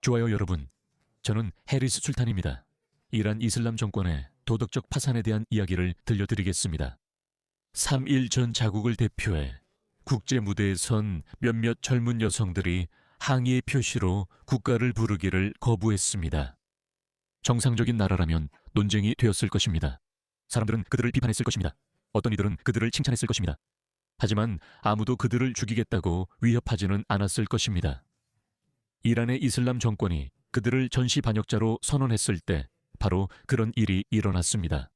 좋아요 여러분, 저는 해리스 술탄입니다. 이란 이슬람 정권의 도덕적 파산에 대한 이야기를 들려드리겠습니다. 3.1 전 자국을 대표해 국제 무대에 선 몇몇 젊은 여성들이 항의의 표시로 국가를 부르기를 거부했습니다. 정상적인 나라라면 논쟁이 되었을 것입니다. 사람들은 그들을 비판했을 것입니다. 어떤 이들은 그들을 칭찬했을 것입니다. 하지만 아무도 그들을 죽이겠다고 위협하지는 않았을 것입니다. 이란의 이슬람 정권이 그들을 전시 반역자로 선언했을 때 바로 그런 일이 일어났습니다.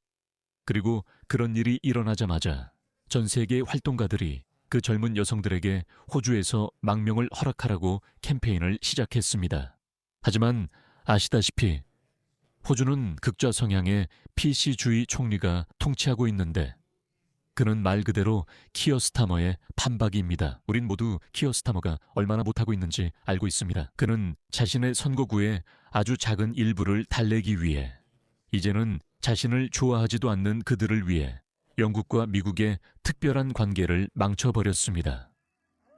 그리고 그런 일이 일어나자마자 전 세계 활동가들이 그 젊은 여성들에게 호주에서 망명을 허락하라고 캠페인을 시작했습니다. 하지만 아시다시피 호주는 극좌 성향의 PC주의 총리가 통치하고 있는데 그는 말 그대로 키어 스타머의 판박이입니다. 우린 모두 키어 스타머가 얼마나 못하고 있는지 알고 있습니다. 그는 자신의 선거구의 아주 작은 일부를 달래기 위해 이제는 자신을 좋아하지도 않는 그들을 위해 영국과 미국의 특별한 관계를 망쳐버렸습니다.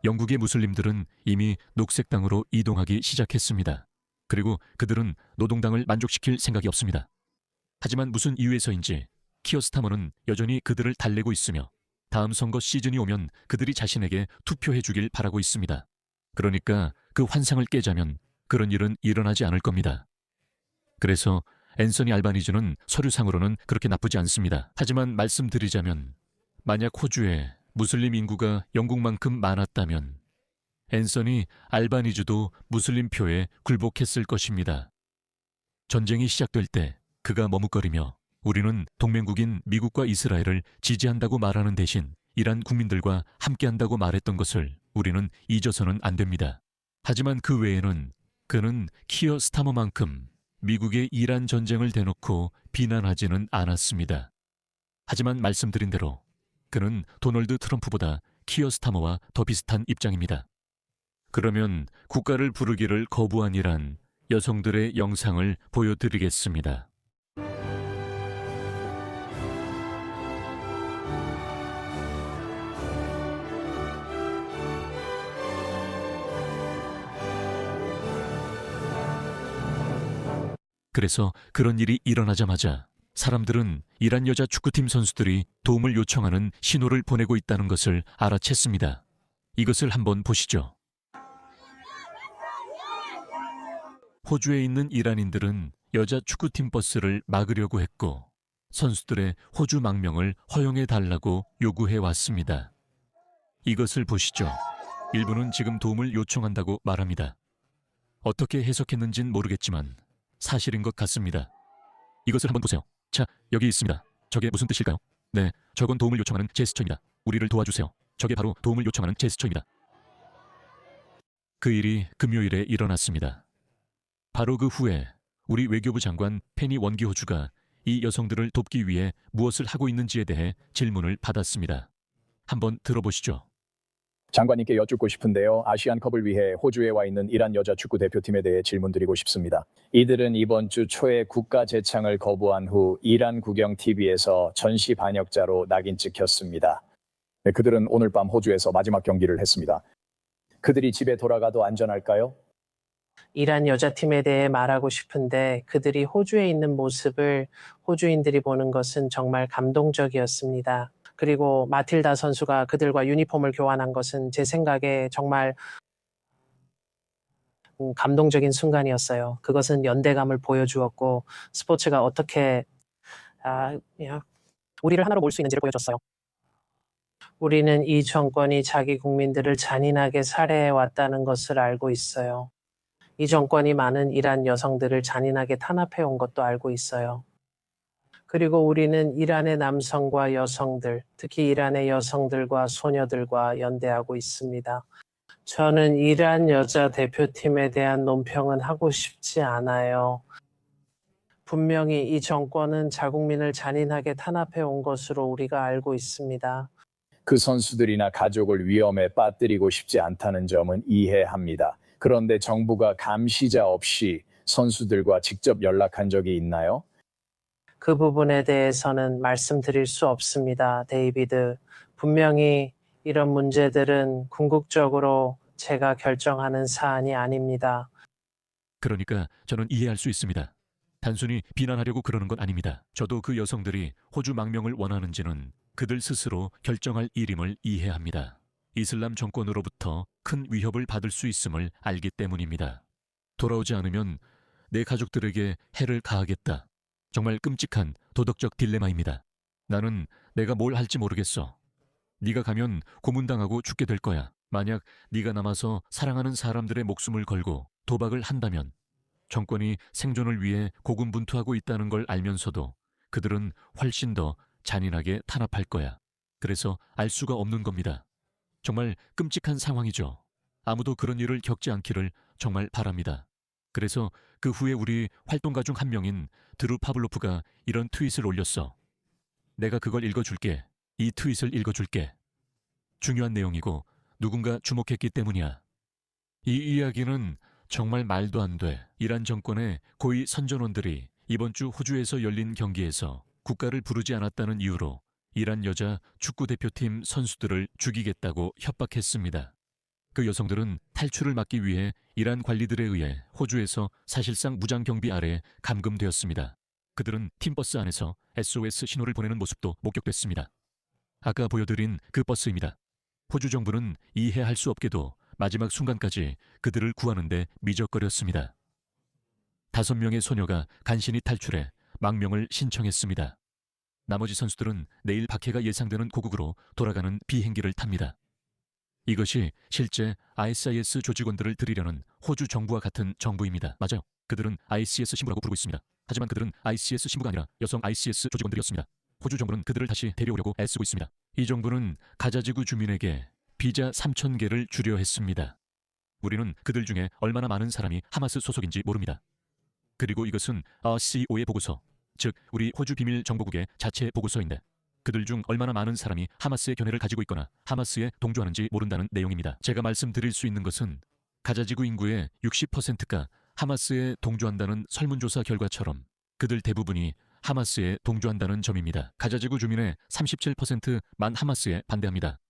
영국의 무슬림들은 이미 녹색당으로 이동하기 시작했습니다. 그리고 그들은 노동당을 만족시킬 생각이 없습니다. 하지만 무슨 이유에서인지 키어 스타머는 여전히 그들을 달래고 있으며 다음 선거 시즌이 오면 그들이 자신에게 투표해 주길 바라고 있습니다. 그러니까 그 환상을 깨자면 그런 일은 일어나지 않을 겁니다. 그래서 앤서니 알바니즈는 서류상으로는 그렇게 나쁘지 않습니다. 하지만 말씀드리자면 만약 호주에 무슬림 인구가 영국만큼 많았다면 앤서니 알바니즈도 무슬림 표에 굴복했을 것입니다. 전쟁이 시작될 때 그가 머뭇거리며 우리는 동맹국인 미국과 이스라엘을 지지한다고 말하는 대신 이란 국민들과 함께한다고 말했던 것을 우리는 잊어서는 안 됩니다. 하지만 그 외에는 그는 키어 스타머만큼 미국의 이란 전쟁을 대놓고 비난하지는 않았습니다. 하지만 말씀드린 대로 그는 도널드 트럼프보다 키어 스타머와 더 비슷한 입장입니다. 그러면 국가를 부르기를 거부한 이란 여성들의 영상을 보여드리겠습니다. 그래서 그런 일이 일어나자마자 사람들은 이란 여자 축구팀 선수들이 도움을 요청하는 신호를 보내고 있다는 것을 알아챘습니다. 이것을 한번 보시죠. 호주에 있는 이란인들은 여자 축구팀 버스를 막으려고 했고 선수들의 호주 망명을 허용해달라고 요구해 왔습니다. 이것을 보시죠. 일부는 지금 도움을 요청한다고 말합니다. 어떻게 해석했는진 모르겠지만 사실인 것 같습니다. 이것을 한번 보세요. 자, 여기 있습니다. 저게 무슨 뜻일까요? 네, 저건 도움을 요청하는 제스처입니다. 우리를 도와주세요. 저게 바로 도움을 요청하는 제스처입니다. 그 일이 금요일에 일어났습니다. 바로 그 후에 우리 외교부 장관 페니 원기호주가 이 여성들을 돕기 위해 무엇을 하고 있는지에 대해 질문을 받았습니다. 한번 들어보시죠. 장관님께 여쭙고 싶은데요. 아시안컵을 위해 호주에 와 있는 이란 여자 축구 대표팀에 대해 질문드리고 싶습니다. 이들은 이번 주 초에 국가 재창을 거부한 후 이란 국영 TV에서 전시 반역자로 낙인 찍혔습니다. 네, 그들은 오늘 밤 호주에서 마지막 경기를 했습니다. 그들이 집에 돌아가도 안전할까요? 이란 여자팀에 대해 말하고 싶은데 그들이 호주에 있는 모습을 호주인들이 보는 것은 정말 감동적이었습니다. 그리고 마틸다 선수가 그들과 유니폼을 교환한 것은 제 생각에 정말 감동적인 순간이었어요. 그것은 연대감을 보여주었고 스포츠가 어떻게 우리를 하나로 모을 수 있는지를 보여줬어요. 우리는 이 정권이 자기 국민들을 잔인하게 살해해왔다는 것을 알고 있어요. 이 정권이 많은 이란 여성들을 잔인하게 탄압해온 것도 알고 있어요. 그리고 우리는 이란의 남성과 여성들, 특히 이란의 여성들과 소녀들과 연대하고 있습니다. 저는 이란 여자 대표팀에 대한 논평은 하고 싶지 않아요. 분명히 이 정권은 자국민을 잔인하게 탄압해온 것으로 우리가 알고 있습니다. 그 선수들이나 가족을 위험에 빠뜨리고 싶지 않다는 점은 이해합니다. 그런데 정부가 감시자 없이 선수들과 직접 연락한 적이 있나요? 그 부분에 대해서는 말씀드릴 수 없습니다, 데이비드. 분명히 이런 문제들은 궁극적으로 제가 결정하는 사안이 아닙니다. 그러니까 저는 이해할 수 있습니다. 단순히 비난하려고 그러는 건 아닙니다. 저도 그 여성들이 호주 망명을 원하는지는 그들 스스로 결정할 일임을 이해합니다. 이슬람 정권으로부터 큰 위협을 받을 수 있음을 알기 때문입니다. 돌아오지 않으면 내 가족들에게 해를 가하겠다. 정말 끔찍한 도덕적 딜레마입니다. 나는 내가 뭘 할지 모르겠어. 네가 가면 고문당하고 죽게 될 거야. 만약 네가 남아서 사랑하는 사람들의 목숨을 걸고 도박을 한다면 정권이 생존을 위해 고군분투하고 있다는 걸 알면서도 그들은 훨씬 더 잔인하게 탄압할 거야. 그래서 알 수가 없는 겁니다. 정말 끔찍한 상황이죠. 아무도 그런 일을 겪지 않기를 정말 바랍니다. 그래서 그 후에 우리 활동가 중 한 명인 드루 파블로프가 이런 트윗을 올렸어. 내가 그걸 읽어줄게. 이 트윗을 읽어줄게. 중요한 내용이고 누군가 주목했기 때문이야. 이 이야기는 정말 말도 안 돼. 이란 정권의 고위 선전원들이 이번 주 호주에서 열린 경기에서 국가를 부르지 않았다는 이유로 이란 여자 축구 대표팀 선수들을 죽이겠다고 협박했습니다. 그 여성들은 탈출을 막기 위해 이란 관리들에 의해 호주에서 사실상 무장 경비 아래 감금되었습니다. 그들은 팀버스 안에서 SOS 신호를 보내는 모습도 목격됐습니다. 아까 보여드린 그 버스입니다. 호주 정부는 이해할 수 없게도 마지막 순간까지 그들을 구하는데 미적거렸습니다. 5명의 소녀가 간신히 탈출해 망명을 신청했습니다. 나머지 선수들은 내일 박해가 예상되는 고국으로 돌아가는 비행기를 탑니다. 이것이 실제 ISIS 조직원들을 들이려는 호주 정부와 같은 정부입니다. 맞아요. 그들은 ICS 신부라고 부르고 있습니다. 하지만 그들은 ICS 신부가 아니라 여성 ICS 조직원들이었습니다. 호주 정부는 그들을 다시 데려오려고 애쓰고 있습니다. 이 정부는 가자지구 주민에게 비자 3,000개를 주려 했습니다. 우리는 그들 중에 얼마나 많은 사람이 하마스 소속인지 모릅니다. 그리고 이것은 RCO의 보고서, 즉 우리 호주 비밀 정보국의 자체 보고서인데 그들 중 얼마나 많은 사람이 하마스의 견해를 가지고 있거나 하마스에 동조하는지 모른다는 내용입니다. 제가 말씀드릴 수 있는 것은 가자지구 인구의 60%가 하마스에 동조한다는 설문조사 결과처럼 그들 대부분이 하마스에 동조한다는 점입니다. 가자지구 주민의 37%만 하마스에 반대합니다.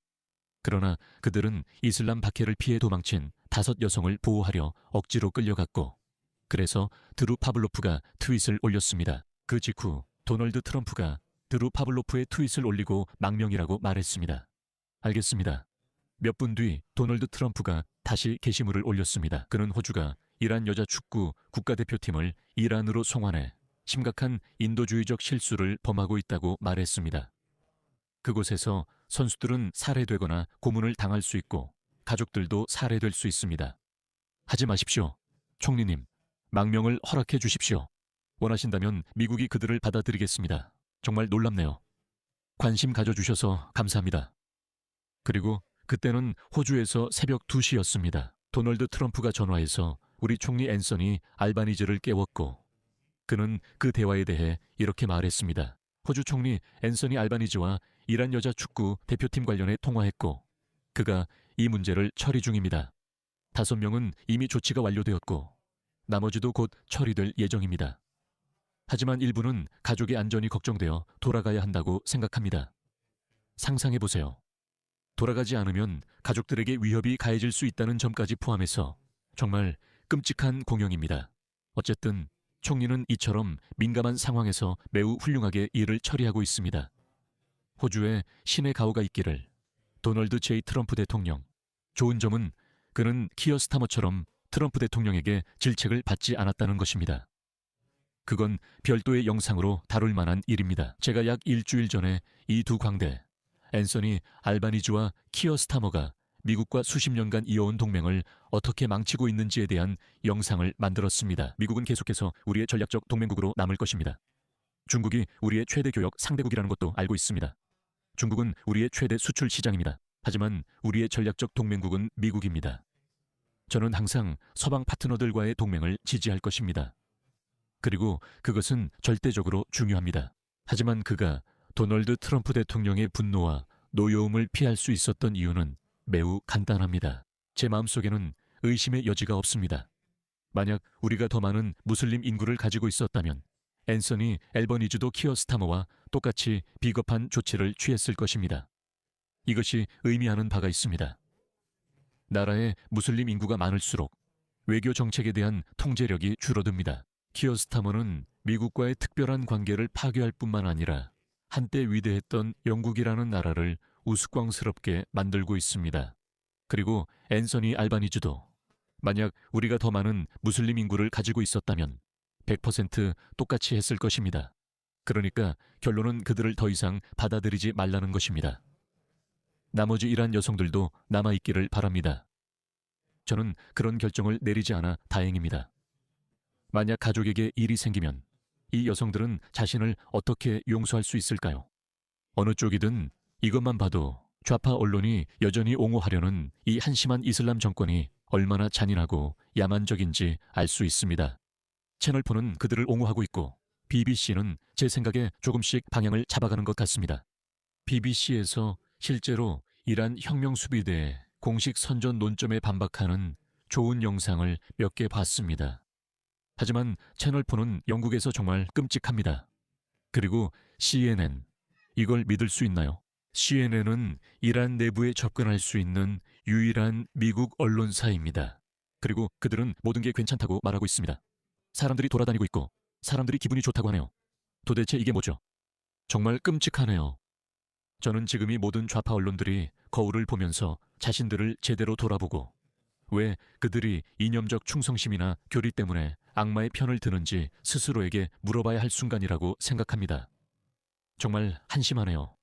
그러나 그들은 이슬람 박해를 피해 도망친 5 여성을 보호하려 억지로 끌려갔고, 그래서 드루 파블로프가 트윗을 올렸습니다. 그 직후 도널드 트럼프가 드루 파블로프의 트윗을 올리고 망명이라고 말했습니다. 알겠습니다. 몇 분 뒤 도널드 트럼프가 다시 게시물을 올렸습니다. 그는 호주가 이란 여자 축구 국가대표팀을 이란으로 송환해 심각한 인도주의적 실수를 범하고 있다고 말했습니다. 그곳에서 선수들은 살해되거나 고문을 당할 수 있고 가족들도 살해될 수 있습니다. 하지 마십시오. 총리님, 망명을 허락해 주십시오. 원하신다면 미국이 그들을 받아들이겠습니다. 정말 놀랍네요. 관심 가져주셔서 감사합니다. 그리고 그때는 호주에서 새벽 2시였습니다. 도널드 트럼프가 전화해서 우리 총리 앤서니 알바니즈를 깨웠고 그는 그 대화에 대해 이렇게 말했습니다. 호주 총리 앤서니 알바니즈와 이란 여자 축구 대표팀 관련해 통화했고 그가 이 문제를 처리 중입니다. 5명은 이미 조치가 완료되었고 나머지도 곧 처리될 예정입니다. 하지만 일부는 가족의 안전이 걱정되어 돌아가야 한다고 생각합니다. 상상해보세요. 돌아가지 않으면 가족들에게 위협이 가해질 수 있다는 점까지 포함해서 정말 끔찍한 공영입니다. 어쨌든 총리는 이처럼 민감한 상황에서 매우 훌륭하게 일을 처리하고 있습니다. 호주에 신의 가호가 있기를. 도널드 J. 트럼프 대통령. 좋은 점은 그는 키어 스타머처럼 트럼프 대통령에게 질책을 받지 않았다는 것입니다. 그건 별도의 영상으로 다룰 만한 일입니다. 제가 약 일주일 전에 이 두 광대, 앤서니 알바니즈와 키어 스타머가 미국과 수십 년간 이어온 동맹을 어떻게 망치고 있는지에 대한 영상을 만들었습니다. 미국은 계속해서 우리의 전략적 동맹국으로 남을 것입니다. 중국이 우리의 최대 교역 상대국이라는 것도 알고 있습니다. 중국은 우리의 최대 수출 시장입니다. 하지만 우리의 전략적 동맹국은 미국입니다. 저는 항상 서방 파트너들과의 동맹을 지지할 것입니다. 그리고 그것은 절대적으로 중요합니다. 하지만 그가 도널드 트럼프 대통령의 분노와 노여움을 피할 수 있었던 이유는 매우 간단합니다. 제 마음속에는 의심의 여지가 없습니다. 만약 우리가 더 많은 무슬림 인구를 가지고 있었다면 앤서니 앨버니즈도 키어 스타머와 똑같이 비겁한 조치를 취했을 것입니다. 이것이 의미하는 바가 있습니다. 나라에 무슬림 인구가 많을수록 외교 정책에 대한 통제력이 줄어듭니다. 키어 스타머는 미국과의 특별한 관계를 파괴할 뿐만 아니라 한때 위대했던 영국이라는 나라를 우스꽝스럽게 만들고 있습니다. 그리고 앤서니 알바니즈도 만약 우리가 더 많은 무슬림 인구를 가지고 있었다면 100% 똑같이 했을 것입니다. 그러니까 결론은 그들을 더 이상 받아들이지 말라는 것입니다. 나머지 이란 여성들도 남아있기를 바랍니다. 저는 그런 결정을 내리지 않아 다행입니다. 만약 가족에게 일이 생기면 이 여성들은 자신을 어떻게 용서할 수 있을까요? 어느 쪽이든 이것만 봐도 좌파 언론이 여전히 옹호하려는 이 한심한 이슬람 정권이 얼마나 잔인하고 야만적인지 알 수 있습니다. 채널4는 그들을 옹호하고 있고 BBC는 제 생각에 조금씩 방향을 잡아가는 것 같습니다. BBC에서 실제로 이란 혁명수비대의 공식 선전 논점에 반박하는 좋은 영상을 몇 개 봤습니다. 하지만 채널4는 영국에서 정말 끔찍합니다. 그리고 CNN, 이걸 믿을 수 있나요? CNN은 이란 내부에 접근할 수 있는 유일한 미국 언론사입니다. 그리고 그들은 모든 게 괜찮다고 말하고 있습니다. 사람들이 돌아다니고 있고 사람들이 기분이 좋다고 하네요. 도대체 이게 뭐죠? 정말 끔찍하네요. 저는 지금 이 모든 좌파 언론들이 거울을 보면서 자신들을 제대로 돌아보고 왜 그들이 이념적 충성심이나 교리 때문에 악마의 편을 드는지 스스로에게 물어봐야 할 순간이라고 생각합니다. 정말 한심하네요.